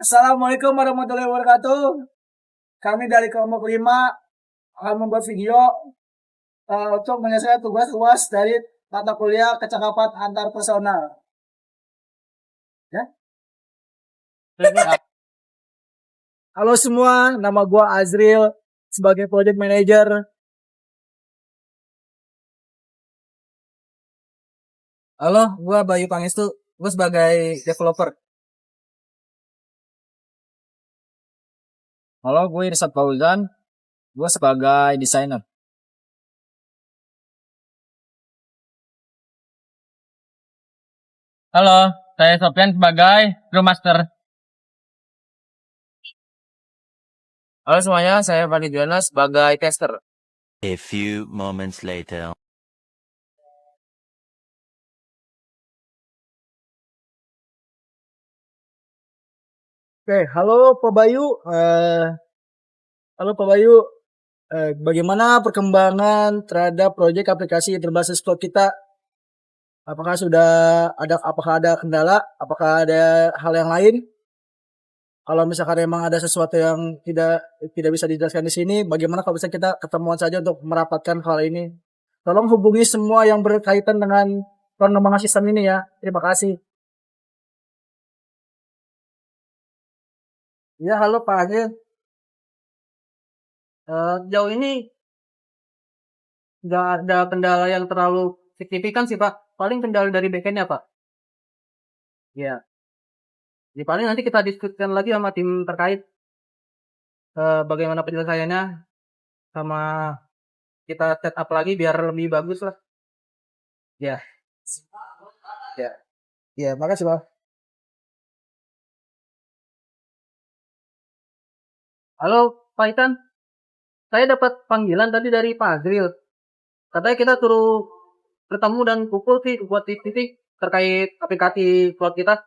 Assalamualaikum warahmatullahi wabarakatuh. Kami dari kelompok 5 akan membuat video untuk menyelesaikan tugas UAS dari mata kuliah kecakapan antar personal. Ya. Halo semua, nama gua Azril sebagai project manager. Halo, gua Bayu Pangestu, gua sebagai developer. Halo, gue Irsad Fauzan, gue sebagai desainer. Halo, saya Sofyan sebagai Scrum Master. Halo semuanya, saya Fadli Juwana sebagai tester. A few moments later. Oke, halo Pak Bayu. Bagaimana perkembangan terhadap proyek aplikasi berbasis cloud kita? Apakah ada kendala? Apakah ada hal yang lain? Kalau misalkan memang ada sesuatu yang tidak bisa dijelaskan di sini, bagaimana kalau bisa kita ketemuan saja untuk merapatkan hal ini? Tolong hubungi semua yang berkaitan dengan pengembangan sistem ini ya. Terima kasih. Ya, halo Pak Agil. Jauh ini nggak ada kendala yang terlalu signifikan sih Pak. Paling kendala dari backend-nya Pak. Ya. Jadi paling nanti kita diskusikan lagi sama tim terkait bagaimana penyelesaiannya, sama kita set up lagi biar lebih bagus lah. Ya. Ya, makasih Pak. Halo Pak Itan. Saya dapat panggilan tadi dari Pak Azril. Katanya kita suruh bertemu dan kumpul sih buat titik terkait aplikasi cloud kita.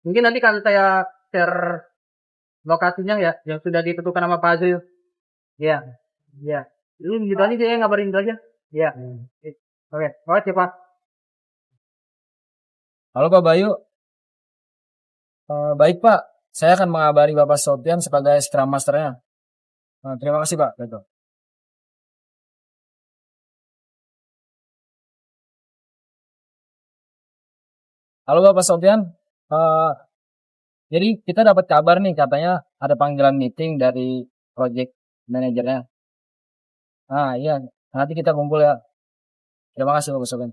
Mungkin nanti kan saya share lokasinya ya, yang sudah ditentukan sama Pak Azril. Iya, iya. Ini gitu aja saya ngabarin itu aja. Iya. Oke, makasih Pak. Halo Pak Bayu. Baik Pak, saya akan mengabari Bapak Sofyan sebagai Scrum Masternya. Terima kasih Pak. Betul. Halo Bapak Sofyan. Jadi kita dapat kabar nih katanya ada panggilan meeting dari project manajernya. Iya, nanti kita kumpul ya. Terima kasih Bapak Sofyan.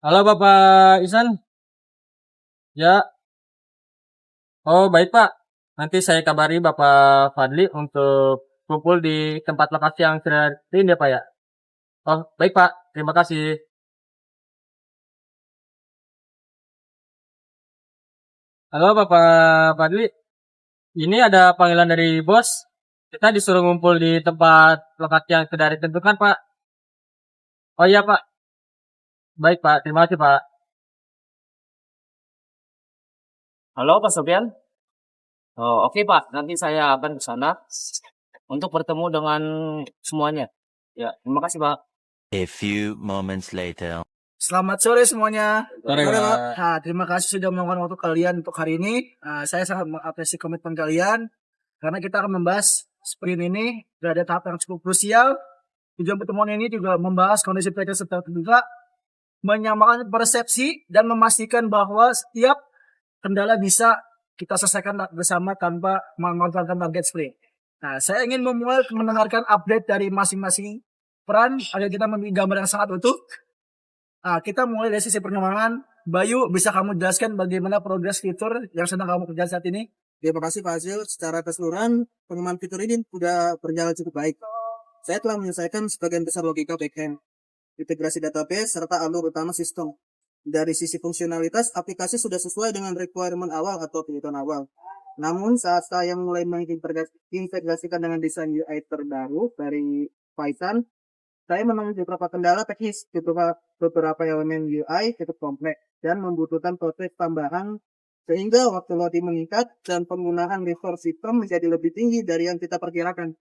Halo Bapak Isan. Ya. Oh baik Pak. Nanti saya kabari Bapak Fadli untuk kumpul di tempat lokasi yang sudah diin ya Pak ya. Oh baik Pak. Terima kasih. Halo Bapak Fadli. Ini ada panggilan dari bos. Kita disuruh ngumpul di tempat lokasi yang sudah ditentukan Pak. Oh iya Pak. Baik Pak. Terima kasih Pak. Halo Pak Sofyan. Oh, oke Pak, nanti saya akan ke sana untuk bertemu dengan semuanya. Ya, terima kasih Pak. A few moments later. Selamat sore semuanya. Sore, Pak. Nah, terima kasih sudah meluangkan waktu kalian untuk hari ini. Saya sangat mengapresiasi komitmen kalian karena kita akan membahas sprint ini berada tahap yang cukup krusial. Tujuan pertemuan ini juga membahas kondisi pekerja serta juga menyamakan persepsi dan memastikan bahwa setiap kendala bisa kita selesaikan bersama tanpa mengorbankan target sprint. Nah, saya ingin memulai mendengarkan update dari masing-masing peran agar kita memiliki gambar yang sangat utuh. Kita mulai dari sisi perkembangan. Bayu, bisa kamu jelaskan bagaimana progres fitur yang sedang kamu kerjakan saat ini? Terima kasih Pak Azil. Secara keseluruhan, pengembangan fitur ini sudah berjalan cukup baik. Saya telah menyelesaikan sebagian besar logika backend, integrasi database, serta alur utama sistem. Dari sisi fungsionalitas, aplikasi sudah sesuai dengan requirement awal atau kebutuhan awal. Namun, saat saya mulai mengintegrasikan dengan desain UI terbaru dari Python, saya menemui beberapa kendala teknis, beberapa elemen UI cukup kompleks dan membutuhkan proses tambahan sehingga waktu loading meningkat dan penggunaan resource system menjadi lebih tinggi dari yang kita perkirakan.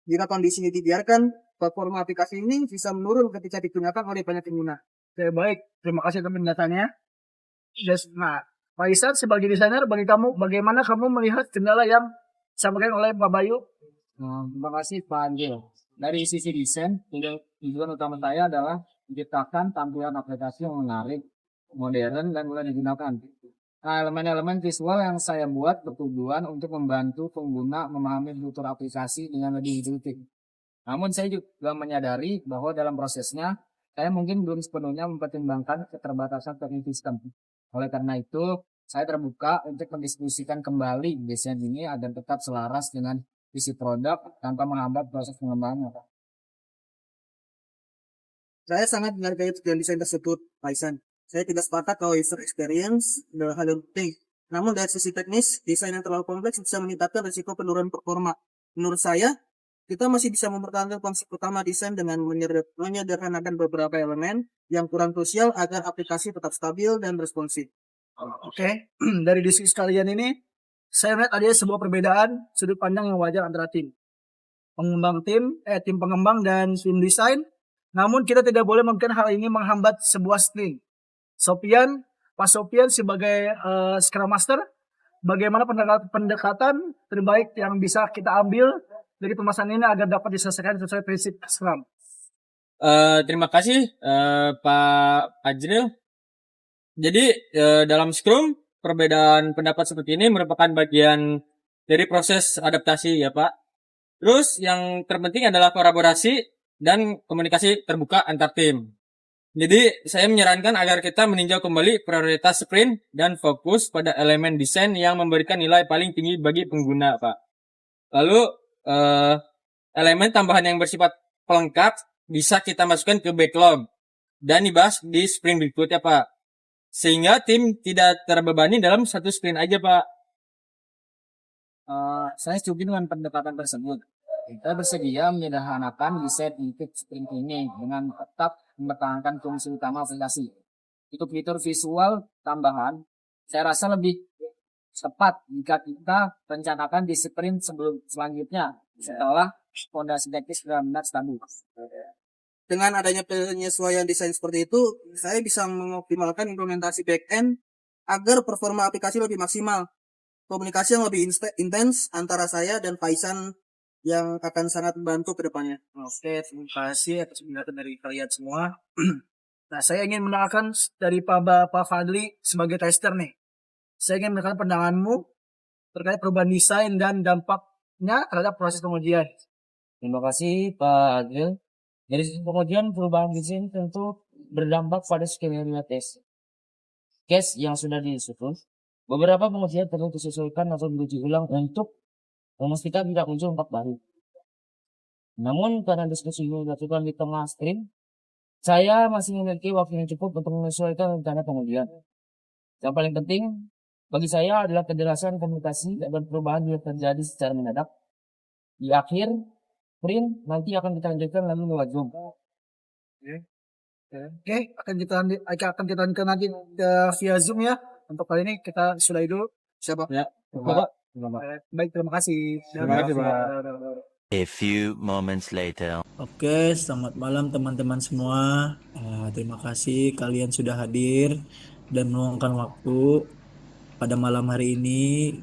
Jika kondisi ini dibiarkan, performa aplikasi ini bisa menurun ketika digunakan oleh banyak pengguna. Oke, baik. Terima kasih atas penjelasannya. Nah, Pak Isan sebagai desainer, bagi kamu, bagaimana kamu melihat kendala yang disampaikan oleh Pak Bayu? Terima kasih Pak Anggil. Dari sisi desain, tujuan utama saya adalah menciptakan tampilan aplikasi yang menarik, modern, dan mudah digunakan. Nah, elemen-elemen visual yang saya buat bertujuan untuk membantu pengguna memahami fitur aplikasi dengan lebih intuitif. Namun saya juga menyadari bahwa dalam prosesnya, saya mungkin belum sepenuhnya mempertimbangkan keterbatasan teknik sistem. Oleh karena itu, saya terbuka untuk mendiskusikan kembali desain ini agar tetap selaras dengan visi produk tanpa menghambat proses pengembangan. Saya sangat menghargai tujuan desain tersebut, Pak Isan. Saya tidak sepakat kalau user experience adalah hal yang penting. Namun dari sisi teknis, desain yang terlalu kompleks bisa meningkatkan risiko penurunan performa. Menurut saya, kita masih bisa mempertahankan konsep utama desain dengan menyederhanakan beberapa elemen yang kurang krusial agar aplikasi tetap stabil dan responsif. Oke, dari diskusi kalian ini, saya melihat ada sebuah perbedaan sudut pandang yang wajar antara tim pengembang dan tim desain. Namun kita tidak boleh mungkin hal ini menghambat sebuah sprint. Pak Sofian sebagai Scrum Master, bagaimana pendekatan terbaik yang bisa kita ambil dari pembahasan ini agar dapat diselesaikan sesuai prinsip Scrum? Terima kasih Pak Ajril. Jadi dalam Scrum, perbedaan pendapat seperti ini merupakan bagian dari proses adaptasi ya Pak. Terus yang terpenting adalah kolaborasi dan komunikasi terbuka antar tim. Jadi saya menyarankan agar kita meninjau kembali prioritas sprint dan fokus pada elemen desain yang memberikan nilai paling tinggi bagi pengguna Pak. Lalu elemen tambahan yang bersifat pelengkap bisa kita masukkan ke backlog dan dibahas di sprint berikutnya Pak. Sehingga tim tidak terbebani dalam satu sprint aja Pak. Saya setuju dengan pendekatan tersebut. Kita bersedia menyederhanakan desain untuk sprint ini dengan tetap mempertahankan fungsi utama aplikasi. Untuk fitur visual tambahan, saya rasa lebih tepat jika kita rencanakan di sprint selanjutnya setelah fondasi teknis benar-benar stabil. Dengan adanya penyesuaian desain seperti itu, saya bisa mengoptimalkan implementasi back-end agar performa aplikasi lebih maksimal. Komunikasi yang lebih intens antara saya dan Faisan yang akan sangat membantu ke depannya. Oke, terima kasih atas penjelasan dari kalian semua. Nah, saya ingin mendengarkan dari Pak Fadli sebagai tester nih. Saya ingin mendengarkan pandanganmu terkait perubahan desain dan dampaknya terhadap proses pengujian. Terima kasih Pak Adil. Dari sisi pengujian, perubahan desain tentu berdampak pada skenario tes case yang sudah disusun. Beberapa pengujian perlu disesuaikan atau diuji ulang untuk memastikan tidak muncul empat baru. Namun karena diskusi ini dilakukan di tengah sprint, saya masih memiliki waktu yang cukup untuk menyesuaikan rencana pengujian. Yang paling penting bagi saya adalah kejelasan komunikasi agar perubahan tidak terjadi secara mendadak. Di akhir sprint nanti akan kita lanjutkan lalu lewat Zoom. Oke, akan kita lanjutkan nanti via Zoom ya. Untuk kali ini kita sudahi dulu. Siapa? Ya. Bapak. Baik, terima kasih. Terima kasih, Pak. A few moments later. Oke, selamat malam teman-teman semua. Terima kasih kalian sudah hadir dan meluangkan waktu pada malam hari ini.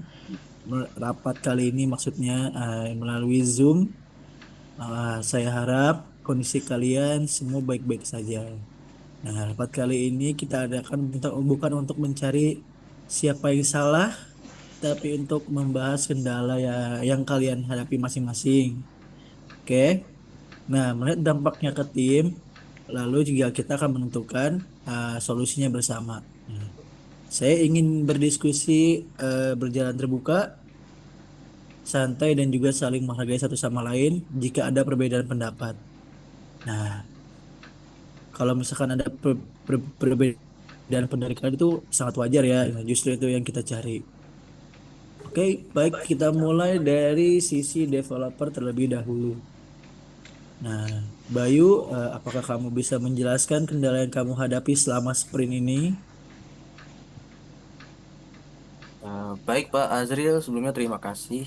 Rapat kali ini maksudnya melalui Zoom. Saya harap kondisi kalian semua baik-baik saja. Nah, rapat kali ini kita adakan bukan untuk mencari siapa yang salah, tapi untuk membahas kendala yang kalian hadapi masing-masing. Oke. Nah, melihat dampaknya ke tim, lalu juga kita akan menentukan solusinya bersama. Nah, saya ingin berdiskusi berjalan terbuka, santai dan juga saling menghargai satu sama lain jika ada perbedaan pendapat. Nah, kalau misalkan ada perbedaan pendapat kalian itu sangat wajar ya. Nah, justru itu yang kita cari. Oke, baik, kita mulai dari sisi developer terlebih dahulu. Nah, Bayu, apakah kamu bisa menjelaskan kendala yang kamu hadapi selama sprint ini? Baik Pak Azril, sebelumnya terima kasih.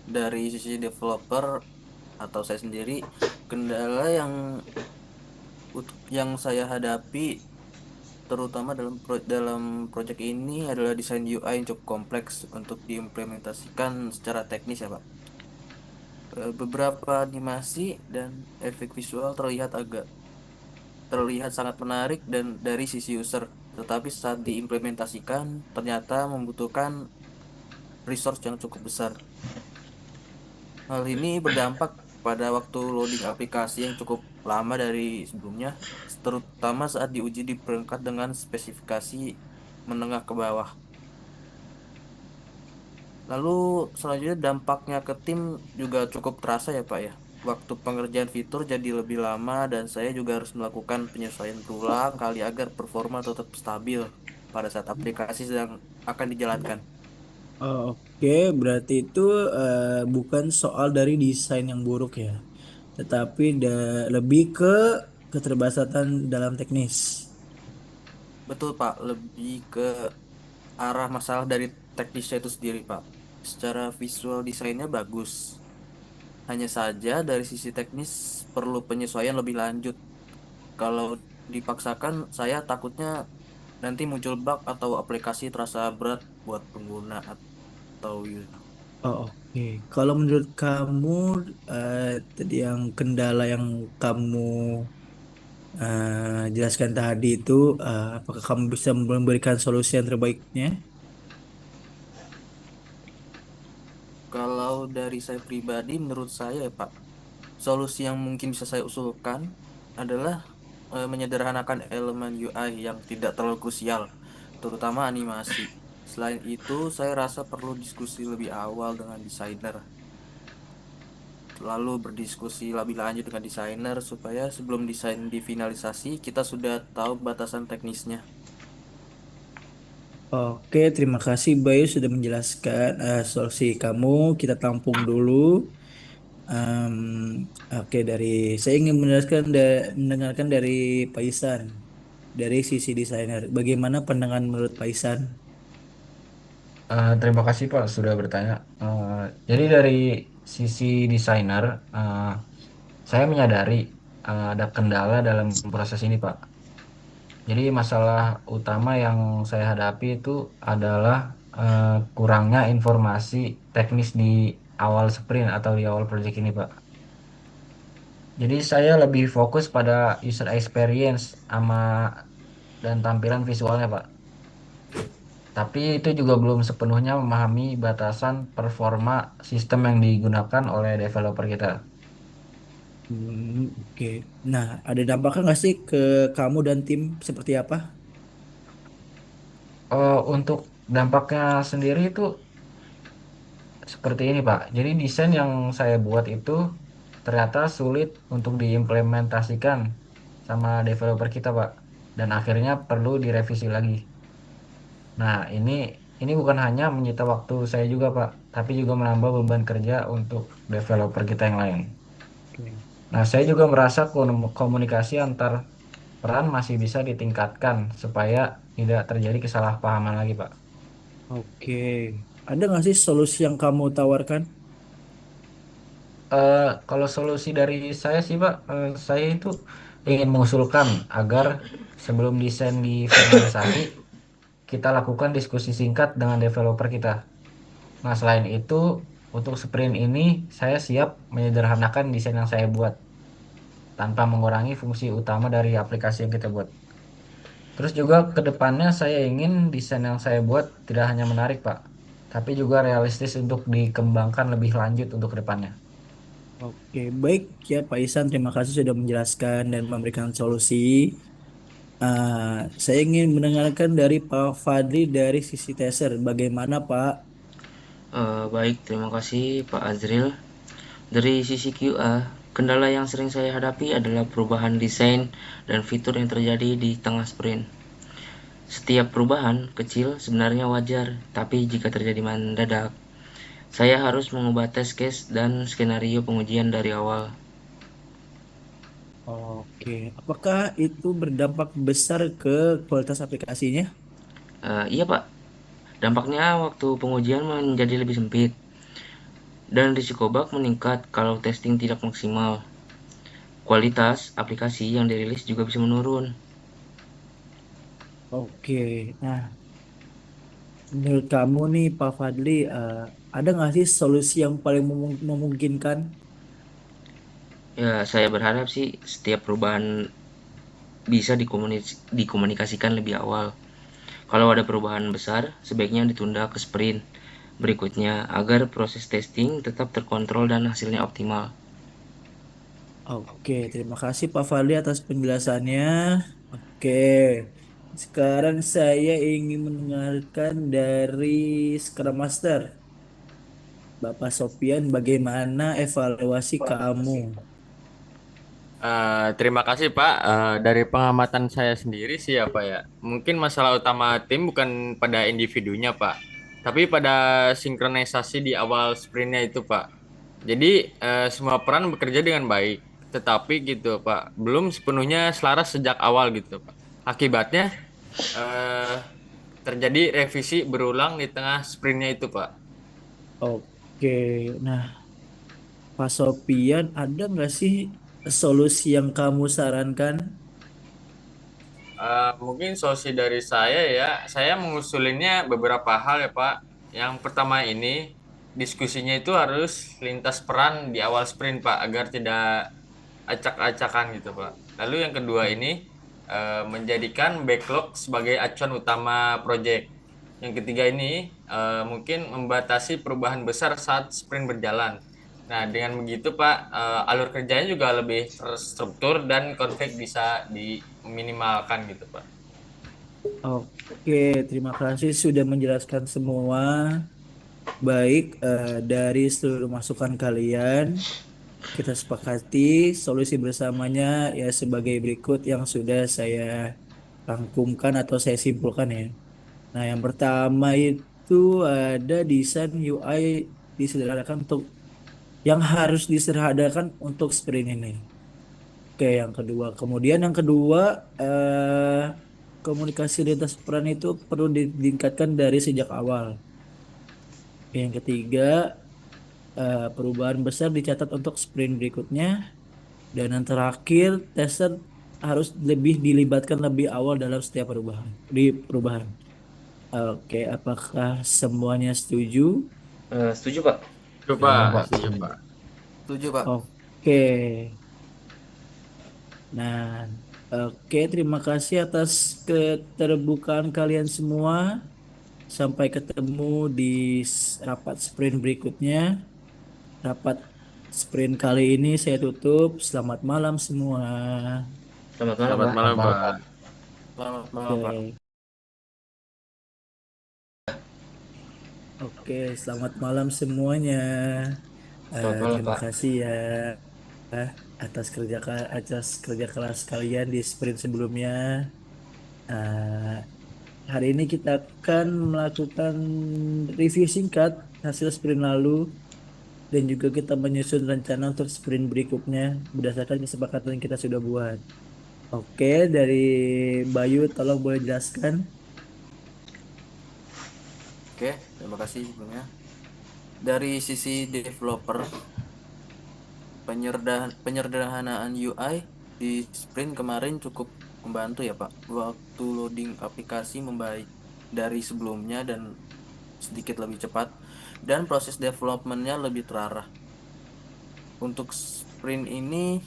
Dari sisi developer atau saya sendiri, kendala yang saya hadapi terutama dalam proyek ini adalah desain UI yang cukup kompleks untuk diimplementasikan secara teknis ya Pak. Beberapa animasi dan efek visual terlihat sangat menarik dan dari sisi user, tetapi saat diimplementasikan ternyata membutuhkan resource yang cukup besar. Hal ini berdampak pada waktu loading aplikasi yang cukup lama dari sebelumnya, terutama saat diuji di perangkat dengan spesifikasi menengah ke bawah. Lalu selanjutnya dampaknya ke tim juga cukup terasa ya Pak ya. Waktu pengerjaan fitur jadi lebih lama dan saya juga harus melakukan penyesuaian berulang kali agar performa tetap stabil pada saat aplikasi sedang akan dijalankan. Oke, berarti itu bukan soal dari desain yang buruk ya, tetapi lebih ke keterbatasan dalam teknis. Betul Pak, lebih ke arah masalah dari teknisnya itu sendiri Pak. Secara visual desainnya bagus. Hanya saja dari sisi teknis perlu penyesuaian lebih lanjut. Kalau dipaksakan saya takutnya nanti muncul bug atau aplikasi terasa berat buat pengguna atau user. Oke. Kalau menurut kamu eh, tadi yang kendala yang kamu jelaskan tadi itu, apakah kamu bisa memberikan solusi yang terbaiknya? Kalau dari saya pribadi, menurut saya ya Pak, solusi yang mungkin bisa saya usulkan adalah menyederhanakan elemen UI yang tidak terlalu krusial, terutama animasi. Selain itu, saya rasa perlu diskusi lebih awal dengan desainer, lalu berdiskusi lebih lanjut dengan desainer supaya sebelum desain difinalisasi kita sudah tahu batasan teknisnya. Oke, terima kasih Bayu sudah menjelaskan solusi kamu. Kita tampung dulu. Em, oke, saya ingin mendengarkan dari Pak Isan, dari sisi desainer. Bagaimana pandangan menurut Pak Isan? Terima kasih Pak sudah bertanya. Jadi dari sisi desainer, saya menyadari ada kendala dalam proses ini Pak. Jadi masalah utama yang saya hadapi itu adalah kurangnya informasi teknis di awal sprint atau di awal proyek ini Pak. Jadi saya lebih fokus pada user experience sama dan tampilan visualnya Pak. Tapi itu juga belum sepenuhnya memahami batasan performa sistem yang digunakan oleh developer kita. Oke. Nah, ada dampaknya nggak sih ke kamu dan tim seperti apa? Untuk dampaknya sendiri itu seperti ini Pak. Jadi desain yang saya buat itu ternyata sulit untuk diimplementasikan sama developer kita Pak. Dan akhirnya perlu direvisi lagi. Nah, ini bukan hanya menyita waktu saya juga Pak, tapi juga menambah beban kerja untuk developer kita yang lain. Oke. Nah, saya juga merasa komunikasi antar peran masih bisa ditingkatkan supaya tidak terjadi kesalahpahaman lagi, Pak. Oke. Ada nggak sih solusi yang kamu tawarkan? Kalau solusi dari saya sih, Pak, saya itu ingin mengusulkan agar sebelum desain difinalisasi, kita lakukan diskusi singkat dengan developer kita. Nah, selain itu, untuk sprint ini, saya siap menyederhanakan desain yang saya buat tanpa mengurangi fungsi utama dari aplikasi yang kita buat. Terus juga ke depannya saya ingin desain yang saya buat tidak hanya menarik, Pak, tapi juga realistis untuk dikembangkan lebih lanjut untuk ke depannya. Oke, baik ya Pak Isan, terima kasih sudah menjelaskan dan memberikan solusi. Saya ingin mendengarkan dari Pak Fadli dari sisi teser. Bagaimana Pak? Baik, terima kasih Pak Azril. Dari sisi QA, kendala yang sering saya hadapi adalah perubahan desain dan fitur yang terjadi di tengah sprint. Setiap perubahan kecil sebenarnya wajar, tapi jika terjadi mendadak, saya harus mengubah test case dan skenario pengujian dari awal. Oke, apakah itu berdampak besar ke kualitas aplikasinya? Iya Pak, dampaknya waktu pengujian menjadi lebih sempit, dan risiko bug meningkat kalau testing tidak maksimal. Kualitas aplikasi yang dirilis juga bisa menurun. Oke, nah menurut kamu nih Pak Fadli, ada nggak sih solusi yang paling memungkinkan? Ya, saya berharap sih setiap perubahan bisa dikomunikasikan lebih awal. Kalau ada perubahan besar, sebaiknya ditunda ke sprint berikutnya agar proses testing tetap terkontrol dan hasilnya optimal. Oke, terima kasih Pak Fadli atas penjelasannya. Oke, sekarang saya ingin mendengarkan dari Scrum Master. Bapak Sopian, bagaimana evaluasi kamu? Terima kasih Pak. Dari pengamatan saya sendiri sih apa ya, mungkin masalah utama tim bukan pada individunya Pak, tapi pada sinkronisasi di awal sprintnya itu Pak. Jadi semua peran bekerja dengan baik, tetapi gitu Pak, belum sepenuhnya selaras sejak awal gitu Pak. Akibatnya eh, terjadi revisi berulang di tengah sprintnya itu Pak. Oke, nah Pak Sopian, ada nggak sih solusi yang kamu sarankan? Mungkin solusi dari saya mengusulinnya beberapa hal ya Pak. Yang pertama ini, diskusinya itu harus lintas peran di awal sprint Pak, agar tidak acak-acakan gitu Pak. Lalu yang kedua ini, menjadikan backlog sebagai acuan utama project. Yang ketiga ini, mungkin membatasi perubahan besar saat sprint berjalan. Nah, dengan begitu Pak, alur kerjanya juga lebih terstruktur dan konflik bisa diminimalkan gitu Pak. Oke, terima kasih sudah menjelaskan semua. Baik, dari seluruh masukan kalian, kita sepakati solusi bersamanya ya sebagai berikut yang sudah saya rangkumkan atau saya simpulkan ya. Nah, yang pertama itu ada desain UI disederhanakan untuk yang harus disederhanakan untuk sprint ini. Oke, yang kedua. Kemudian yang kedua, komunikasi lintas peran itu perlu ditingkatkan dari sejak awal. Yang ketiga, perubahan besar dicatat untuk sprint berikutnya. Dan yang terakhir, tester harus lebih dilibatkan lebih awal dalam setiap perubahan. Oke, apakah semuanya setuju? Setuju, Pak? Coba, setuju Pak. Setuju, Pak. Oke. Nah, oke, terima kasih atas keterbukaan kalian semua. Sampai ketemu di rapat sprint berikutnya. Rapat sprint kali ini saya tutup. Selamat malam semua. Selamat malam, Selamat Pak. malam Pak. Selamat malam, Pak. Oke, oke, selamat malam semuanya. Selamat malam, Terima Pak. kasih ya atas kerja keras kalian di sprint sebelumnya. Eh, Hari ini kita akan melakukan review singkat hasil sprint lalu dan juga kita menyusun rencana untuk sprint berikutnya berdasarkan kesepakatan yang kita sudah buat. Oke, dari Bayu tolong boleh jelaskan. Oke, terima kasih sebelumnya. Dari sisi developer, penyederhanaan UI di sprint kemarin cukup membantu ya Pak. Waktu loading aplikasi membaik dari sebelumnya dan sedikit lebih cepat, dan proses developmentnya lebih terarah. Untuk sprint ini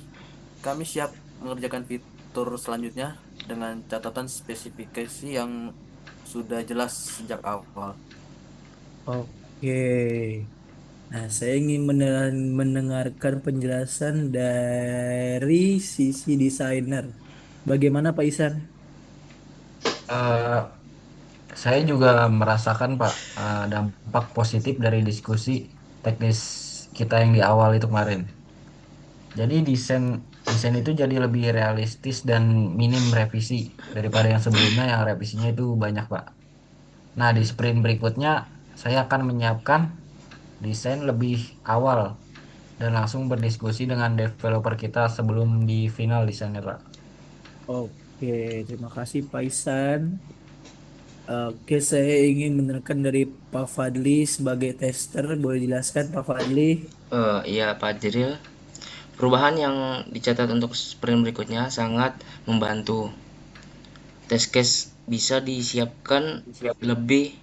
kami siap mengerjakan fitur selanjutnya dengan catatan spesifikasi yang sudah jelas sejak awal. Oke. Nah, saya ingin mendengarkan penjelasan dari sisi desainer. Bagaimana Pak Isan? Eh, saya juga merasakan Pak dampak positif dari diskusi teknis kita yang di awal itu kemarin. Jadi desain desain itu jadi lebih realistis dan minim revisi daripada yang sebelumnya yang revisinya itu banyak Pak. Nah di sprint berikutnya saya akan menyiapkan desain lebih awal dan langsung berdiskusi dengan developer kita sebelum di final desainnya Pak. Oke, terima kasih Pak Isan. Oke, saya ingin mendengarkan dari Pak Fadli sebagai tester. Boleh jelaskan Pak Fadli? Iya, Pak Jiril. Perubahan yang dicatat untuk sprint berikutnya sangat membantu. Test case bisa disiapkan lebih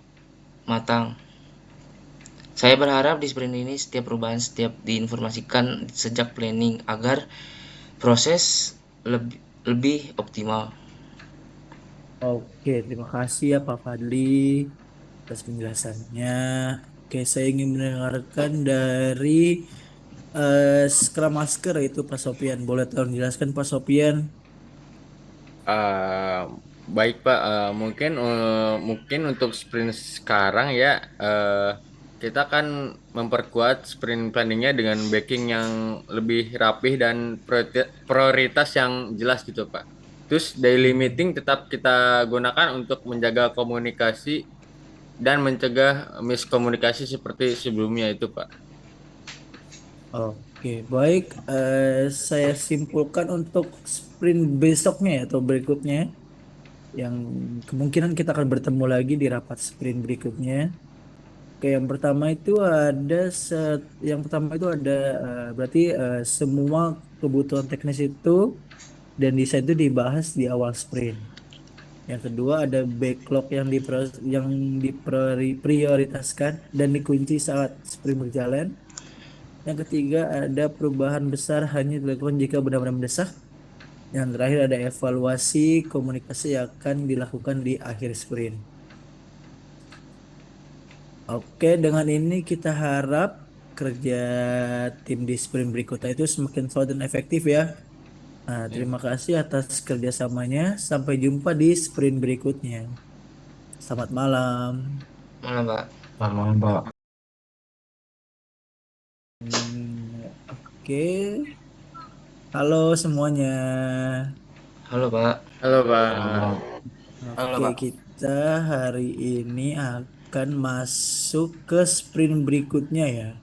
matang. Saya berharap di sprint ini setiap perubahan setiap diinformasikan sejak planning agar proses lebih optimal. Oke, terima kasih ya Pak Fadli atas penjelasannya. Oke, saya ingin mendengarkan dari Scrum Master yaitu Pak Sopian. Boleh tolong jelaskan Pak Sopian? Eh, Baik Pak, mungkin untuk sprint sekarang ya, kita kan memperkuat sprint planningnya dengan backing yang lebih rapih dan prioritas yang jelas gitu Pak. Terus daily meeting tetap kita gunakan untuk menjaga komunikasi dan mencegah miskomunikasi seperti sebelumnya itu Pak. Oke, baik. Saya simpulkan untuk sprint besoknya ya, atau berikutnya, yang kemungkinan kita akan bertemu lagi di rapat sprint berikutnya. Oke, yang pertama itu ada berarti semua kebutuhan teknis itu dan desain itu dibahas di awal sprint. Yang kedua ada backlog yang diprioritaskan dan dikunci saat sprint berjalan. Yang ketiga ada perubahan besar hanya dilakukan jika benar-benar mendesak. Yang terakhir ada evaluasi komunikasi yang akan dilakukan di akhir sprint. Oke, dengan ini kita harap kerja tim di sprint berikutnya itu semakin solid dan efektif ya. Nah, terima kasih atas kerjasamanya. Sampai jumpa di sprint berikutnya. Selamat malam. Mana Pak? Selamat Pak. Oke. Halo semuanya. Halo Pak. Halo Pak. Halo, Oke, Pak. kita hari ini akan masuk ke sprint berikutnya ya.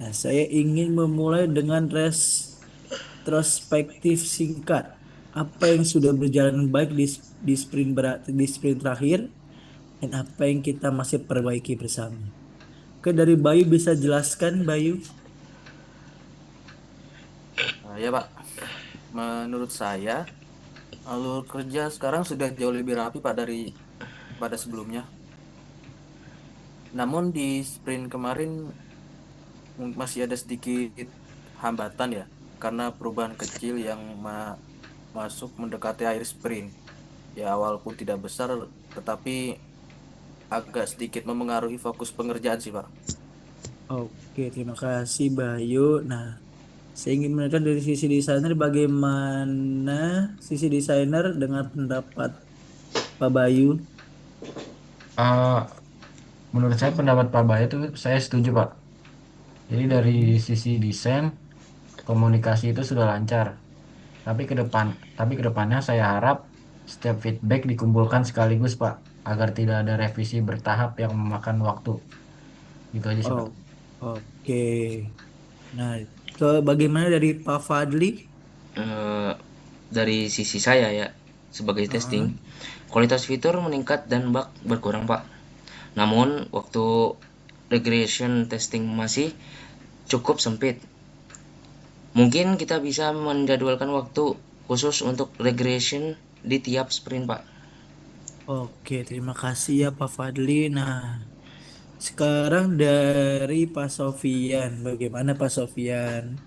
Nah, saya ingin memulai dengan retrospektif singkat. Apa yang sudah berjalan baik di sprint terakhir dan apa yang kita masih perbaiki bersama. Oke, dari Bayu bisa jelaskan, Bayu? Ya, Pak. Menurut saya, alur kerja sekarang sudah jauh lebih rapi, Pak, pada sebelumnya. Namun di sprint kemarin masih ada sedikit hambatan ya, karena perubahan kecil yang masuk mendekati akhir sprint. Ya, walaupun tidak besar, tetapi agak sedikit memengaruhi fokus pengerjaan sih, Pak. Oke, terima kasih Bayu. Nah, saya ingin menanyakan dari sisi desainer bagaimana sisi desainer dengan pendapat Pak Bayu. Eh, Menurut saya pendapat Pak Bayu itu saya setuju Pak. Jadi dari sisi desain komunikasi itu sudah lancar. Tapi kedepannya saya harap setiap feedback dikumpulkan sekaligus Pak, agar tidak ada revisi bertahap yang memakan waktu. Gitu aja sih Pak. Oh, oke. Nah, bagaimana dari Pak Fadli? Eh, dari sisi saya ya, sebagai testing, kualitas fitur meningkat dan bug berkurang Pak. Namun waktu regression testing masih cukup sempit. Mungkin kita bisa menjadwalkan waktu khusus untuk regression di tiap sprint Pak. Oke, terima kasih ya Pak Fadli. Nah, sekarang dari Pak Sofian. Bagaimana Pak Sofian?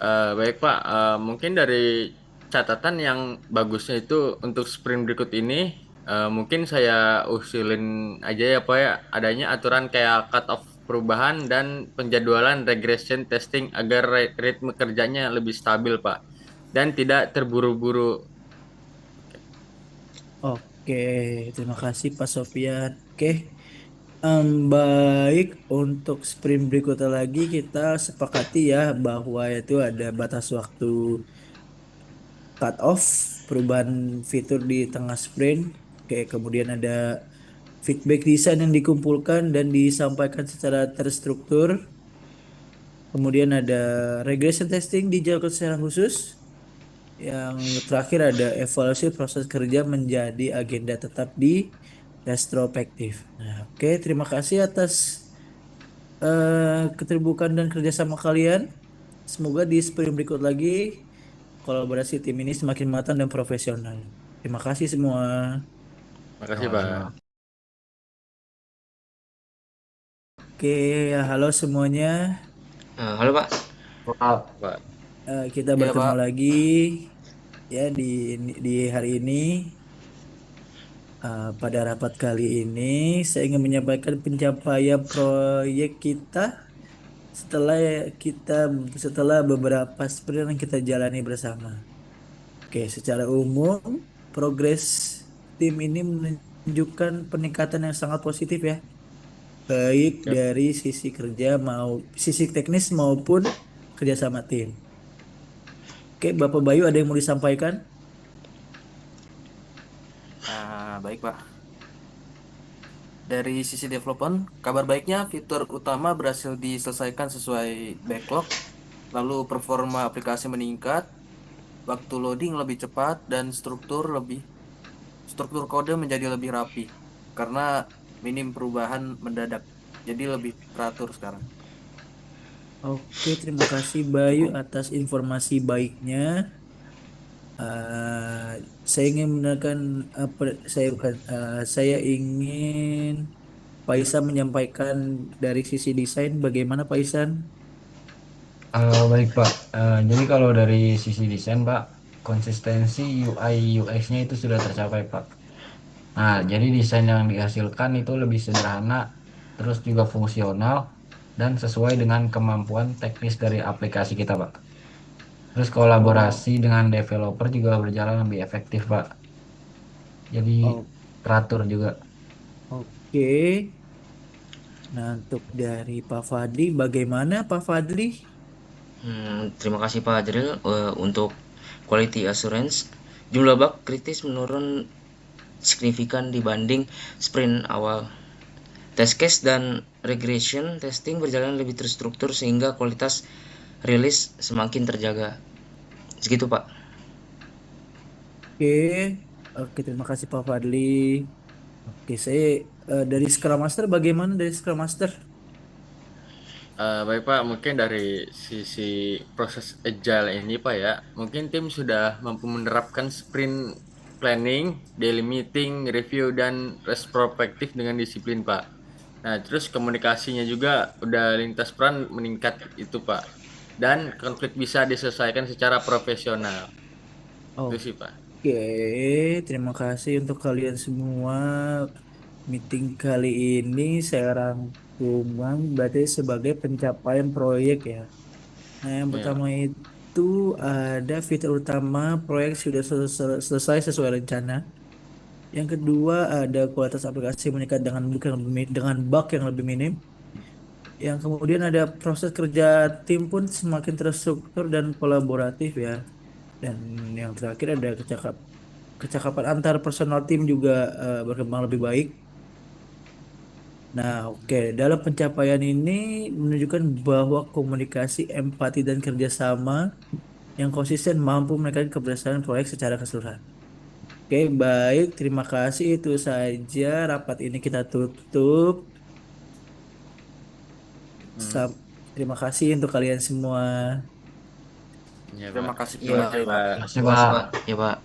Baik Pak, mungkin dari catatan yang bagusnya itu untuk sprint berikut ini, mungkin saya usulin aja ya Pak ya, adanya aturan kayak cut off perubahan dan penjadwalan regression testing agar ritme kerjanya lebih stabil Pak, dan tidak terburu-buru. Oke, terima kasih Pak Sofian. Oke, baik untuk sprint berikutnya lagi kita sepakati ya bahwa itu ada batas waktu cut off perubahan fitur di tengah sprint. Oke, kemudian ada feedback desain yang dikumpulkan dan disampaikan secara terstruktur. Kemudian ada regression testing dijalankan secara khusus. Yang terakhir ada evaluasi proses kerja menjadi agenda tetap di retrospektif. Nah, oke, terima kasih atas keterbukaan dan kerjasama kalian. Semoga di sprint berikut lagi kolaborasi tim ini semakin matang dan profesional. Terima kasih semua. Makasih, Terima kasih, Pak. Pak. Oke, ya, halo semuanya. Halo Pak. Pak. Kita Iya, bertemu Pak. lagi ya di hari ini. Pada rapat kali ini, saya ingin menyampaikan pencapaian proyek kita setelah kita setelah beberapa sprint yang kita jalani bersama. Oke, secara umum, progres tim ini menunjukkan peningkatan yang sangat positif ya, baik Yap. dari sisi teknis maupun kerjasama tim. Oke, Bapak Bayu ada yang mau disampaikan? Baik, Pak. Dari sisi development, kabar baiknya fitur utama berhasil diselesaikan sesuai backlog, lalu performa aplikasi meningkat, waktu loading lebih cepat, dan struktur kode menjadi lebih rapi karena minim perubahan mendadak. Jadi lebih teratur sekarang. Oke, terima kasih Bayu atas informasi baiknya. Eh, saya ingin menanyakan apa saya bukan saya ingin Pak Isan menyampaikan dari sisi desain bagaimana Pak Isan? Baik Pak, jadi kalau dari sisi desain Pak, konsistensi UI UX-nya itu sudah tercapai Pak. Nah, jadi desain yang dihasilkan itu lebih sederhana, terus juga fungsional, dan sesuai dengan kemampuan teknis dari aplikasi kita Pak. Terus Oh, kolaborasi dengan developer juga berjalan lebih efektif Pak. Jadi oh, teratur juga. oke. Nah, untuk dari Pak Fadli, bagaimana Pak Fadli? Terima kasih Pak Adril. Untuk quality assurance, jumlah bug kritis menurun signifikan dibanding sprint awal. Test case dan regression testing berjalan lebih terstruktur sehingga kualitas rilis semakin terjaga. Segitu Pak. Oke, oke terima kasih Pak Fadli. Oke, saya dari Scrum Master bagaimana dari Scrum Master? Baik Pak, mungkin dari sisi proses agile ini Pak ya, mungkin tim sudah mampu menerapkan sprint planning, daily meeting, review, dan retrospektif dengan disiplin Pak. Nah, terus komunikasinya juga udah lintas peran meningkat itu Pak. Dan konflik bisa diselesaikan secara profesional. Itu sih Pak. Oke, terima kasih untuk kalian semua. Meeting kali ini saya rangkuman berarti sebagai pencapaian proyek ya. Nah, yang Iya. pertama itu ada fitur utama proyek sudah selesai sesuai rencana. Yang kedua ada kualitas aplikasi meningkat dengan bug yang lebih minim. Yang kemudian ada proses kerja tim pun semakin terstruktur dan kolaboratif ya. Dan yang terakhir ada kecakapan antar personal tim juga berkembang lebih baik. Nah, oke. Dalam pencapaian ini menunjukkan bahwa komunikasi, empati, dan kerjasama yang konsisten mampu menaikkan keberhasilan proyek secara keseluruhan. Oke, baik. Terima kasih. Itu saja rapat ini kita tutup. Hmm. Sam- Terima kasih untuk kalian semua. Iya Pak. Terima kasih Iya, kembali, Pak. Terima kasih Terima kasih Pak. Pak. Ya Pak.